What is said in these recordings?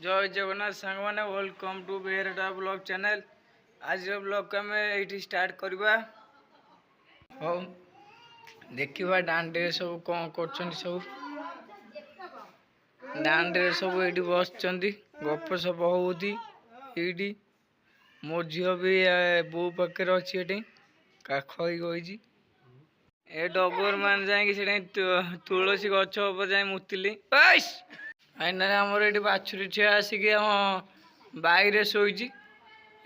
जय जगन्नाथ सांग मैंने welcome to Behera blog channel. आज ब्लॉग को आम ये स्टार्ट करवा। हो देखा डांडे सब कौन कर सब डांडे सब ये बस गप सप होती मो झील भी बो पाखे अच्छी काख गई ए डबर मान जाए तुलसी गछ जाए मुतिली फाइनाल आमर ये बाछुरी छुआ आसिक आम बैरे शोची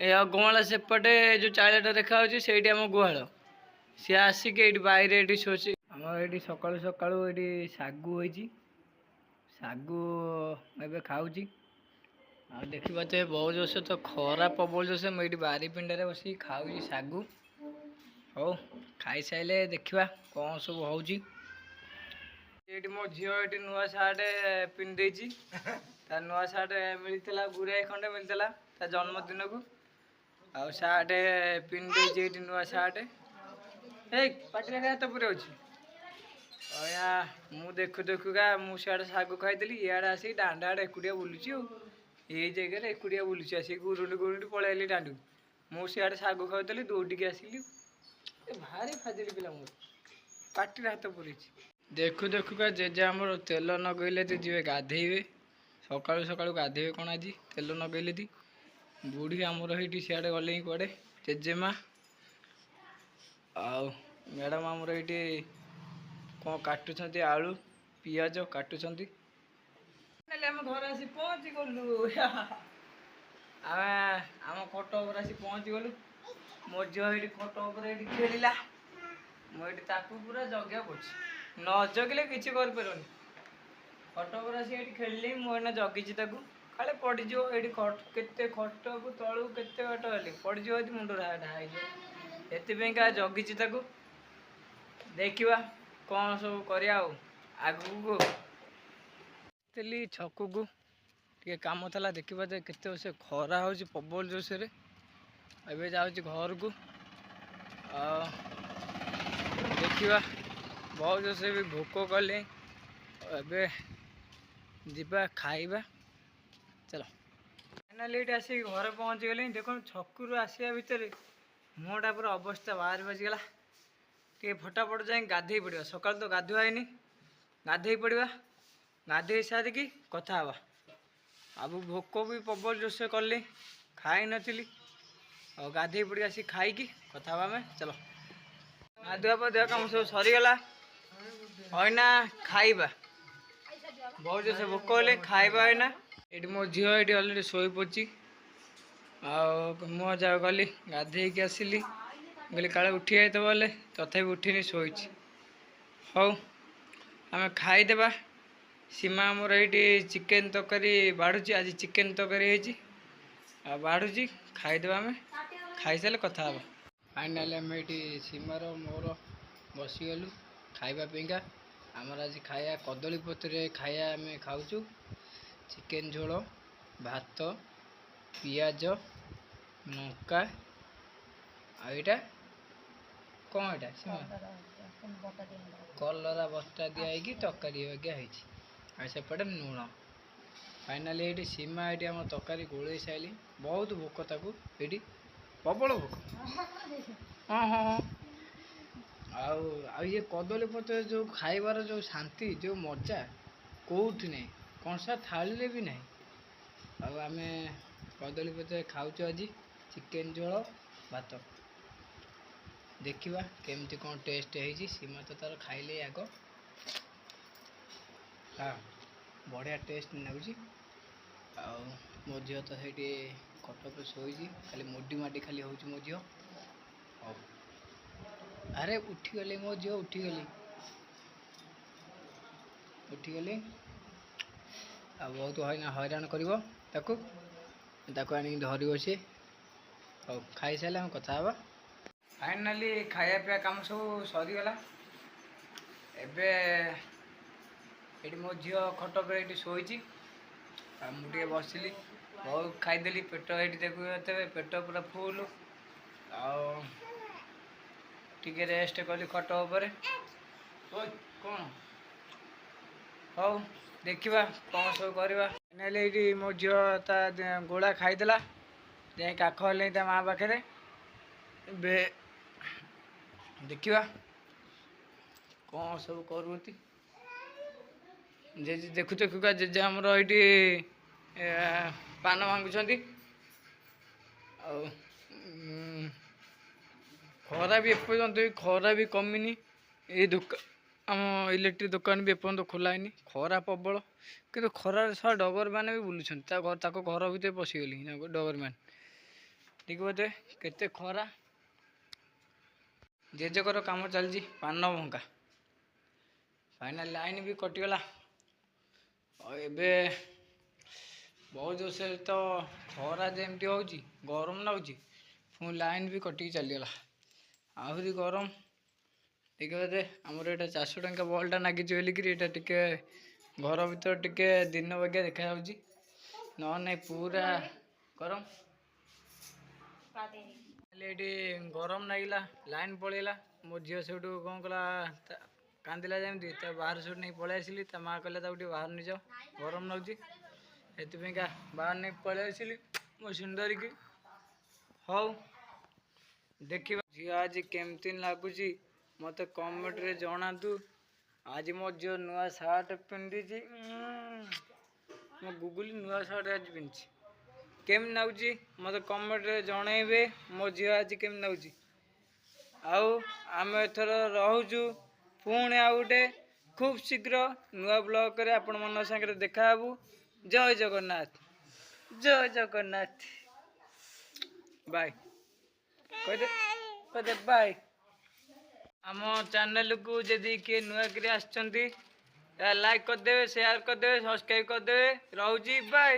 अगमाला सेपटे जो चाइलाटा देखा से आम गुहाल सी आसिक ये बैरे शोची आम ये सका सका ये सागु होती सागु ए खाऊँ आ देखा तो बहुत जोश तो खरा प्रबल जोश मुझे बारी पिंडारे बस खाऊँ सागु। हो खाई सारे देखा कौन सब हो मो झील ये नुआ सार्ट पिंधे नुआ सार्ट मिलता गुराए खंडे मिलता ता जन्मदिन को आ सार्ट पिंधे नुआ सार्ट पाटे हाथ पूरे अच्छी मु देखु देखुका मुझे सागु खाई इे आसिक डांडा आड़े एकुटिया बुलूची ये जगह एकुटिया बुलूची आसिक गुरुंडी गुरुंडी पलैली डांडू मुझे सागु खाई दौड़िकी आसिली भारी फाजिली पिला मोर पाटे हाथ पूरी देखु देखुका जेजे आमर तेल नगैले ती जी गाधेबे सका सका गाधेबे कौन आज तेल नगैले ती बुढ़ी आमर ये सियाड़े गले कड़े जेजेमा आ मैडम आमर ये कौन काटुंट आलू पियाज काटुंट आम घर आसी पहुँची गलु आम खट उपर आसी पहुँची गलु मो झील ये खट उपर खेला मुझे पूरा जगिया पड़ी न जगिले किसी कर खट पर आसी खेल मुझे जगी काले पड़ज ये केते खट को तलू के बाट गली पड़ज मुंड ढाई एपाई जगी देखा कौन सब कर आगू छक को टे कम था देखा के से खरा हो प्रबल जोश ए जाऊँ घर को देखा बहुत जोश भी भोक कले ए जीवा खाइबा चलो फाइनाली ये आसिक घर पहुँची गली देख छकु आसा भितर मुँटा पूरा अवस्था बाहर बाजिगला टे फटाफट जाए गाधे पड़ा सका तो गाधुआनी गाधे पड़ा गाधे सारिकी कथा हाँ अब भोक भी प्रबल जोश कली खाई नी और गाधे पड़ी आसिक खाई कथा आम चलो गाधुआ पाधुआ कम सब सरीगला होना खाइबा बहुत जोश भोक हेले खाइबा होना ये मो झील ये अलरेडी शोई पड़ी आ गली गाधे आसिली गली काले उठी जाते बोले तथापि उठिनी शोई हौ आम खाईदेबा सीमा आमर ये चिकेन तरकारी बाढ़ुची आज चिकेन तरकारी बाढ़ुची खाईदेबा आम खाई सारे कथा हाँ फाइनाली आम ये सीमार मोर बसीगलु खावापा आमर आज खाया कदली पत्र खाया आम खाऊ चिकेन झोल भात पियाज लंका आईटा कौन यहाँ सीमा कलरा बस्ता दिखाई तरकारी वगैरह सेपटे लुण फाइनाली ये सीमा ये आम तरकारी गोल सारे बहुत भोक ताकू ये प्रबल भोक हाँ हाँ हाँ ये कदली पत्र जो खाइबार जो शांति जो मजा कौट नहीं कंसा थाली भी ना आम कदली पत्र खाऊ आज चिकेन झोल भात देखा केमती कौन टेस्ट है सीमा तो तार खाइले आग हाँ बढ़िया टेस्ट लगुच मो झील तो ये खट शोची खाली मुडी माडी खाली हो मो झील अरे उठीगली मो झील उठीगली आ बहुत हैरान कर धर सी हो खाई सारे आम कथा हाँ फाइनाली खाया पीया कम सब सरीगला एबे मो झील खट पर ये शोची मुझे बसिली बहुत खाईदेली पेट ये देखते पेट पूरा फुल टे रेस्ट कली खट उपर कौन हौ ଦେଖିବା କ'ଣ ସବୁ କରିବା। ନେଲେ ଏଇଠି ମୋ ଝିଅ ତା ଗୋଳା ଖାଇଦେଲା, ଯାଇ କାଖ ହେଲେଣି ତା ମାଆ ପାଖରେ। ଏବେ ଦେଖିବା କ'ଣ ସବୁ କରୁଛନ୍ତି। ଜେଜେ ଦେଖୁଛ କୁକା ଜେଜେ ଆମର ଏଇଠି ପାନ ଭାଙ୍ଗୁଛନ୍ତି। ଆଉ ଖରା ବି ଏପର୍ଯ୍ୟନ୍ତ ବି ଖରା ବି କମିନି। ଏଇ ଆମ ଇଲେକ୍ଟ୍ରିକ୍ ଦୋକାନ ବି ଏପର୍ଯ୍ୟନ୍ତ ଖୋଲା ହେଇନି, ଖରା ପ୍ରବଳ। କିନ୍ତୁ ଖରାରେ ସହ ଡଗରମାନେ ବି ବୁଲୁଛନ୍ତି, ତାଙ୍କ ଘର ଭିତରେ ପଶିଗଲି ଡଗରମାନେ। ଠିକ୍ ବୋଧେ କେତେ ଖରା। ଜେଜେଙ୍କର କାମ ଚାଲିଛି ପାନ ଭଙ୍ଗା। ଫାଇନାଲ ଲାଇନ୍ ବି କଟିଗଲା। ଆଉ ଏବେ ବହୁତ ଜୋରସେ ତ ଖରା ଯେମିତି ହେଉଛି ଗରମ ଲାଗୁଛି, ପୁଣି ଲାଇନ୍ ବି କଟିକି ଚାଲିଗଲା, ଆହୁରି ଗରମ। ଟିକେ ବୋଧେ ଆମର ଏଇଟା 400 ଟଙ୍କା ବଲ୍ଟା ଲାଗିଛି ବୋଲିକିରି ଏଇଟା ଟିକେ ଘର ଭିତରେ ଟିକେ ଦିନ ବାଗିଆ ଦେଖାଯାଉଛି, ନହେଲେ ନାହିଁ ପୁରା ଗରମ। ହେଲେ ଏଇଠି ଗରମ ଲାଗିଲା, ଲାଇନ୍ ପଳେଇଲା। ମୋ ଝିଅ ସେଇଠୁ କ'ଣ କଲା, କାନ୍ଦିଲା ଯେମିତି ତା ବାହାର ସେଇଠୁ ନେଇ ପଳେଇ ଆସିଲି। ତା ମାଆ କହିଲା ତାକୁ ଟିକେ ବାହାର ନେଇଯାଅ, ଗରମ ଲାଗୁଛି। ସେଥିପାଇଁକା ବାହାର ନେଇ ପଳେଇ ଆସିଲି ମୋ ସୁନ୍ଦରୀକି। ହଉ ଦେଖିବା ଝିଅ ଆଜି କେମିତି ଲାଗୁଛି ମୋତେ କମେଣ୍ଟରେ ଜଣାନ୍ତୁ। ଆଜି ମୋ ଝିଅ ନୂଆ ସାର୍ଟ ପିନ୍ଧିଛି, ମୋ ଗୁଗୁଲି ନୂଆ ସାର୍ଟ ଆଜି ପିନ୍ଧିଛି। କେମିତି ଲାଗୁଛି ମୋତେ କମେଣ୍ଟରେ ଜଣାଇବେ ମୋ ଝିଅ ଆଜି କେମିତି ଲାଗୁଛି। ଆଉ ଆମେ ଏଥର ରହୁଛୁ, ପୁଣି ଆଉ ଗୋଟେ ଖୁବ୍ ଶୀଘ୍ର ନୂଆ ବ୍ଲଗରେ ଆପଣମାନଙ୍କ ସାଙ୍ଗରେ ଦେଖାହେବୁ। ଜୟ ଜଗନ୍ନାଥ, ଜୟ ଜଗନ୍ନାଥ, ବାଏ କହିଦେ ବାଏ। ଆମ ଚ୍ୟାନେଲକୁ ଯଦି କିଏ ନୂଆ କରି ଆସିଛନ୍ତି ଲାଇକ୍ କରିଦେବେ, ସେୟାର କରିଦେବେ, ସବସ୍କ୍ରାଇବ୍ କରିଦେବେ। ରହୁଛି, ବାଏ।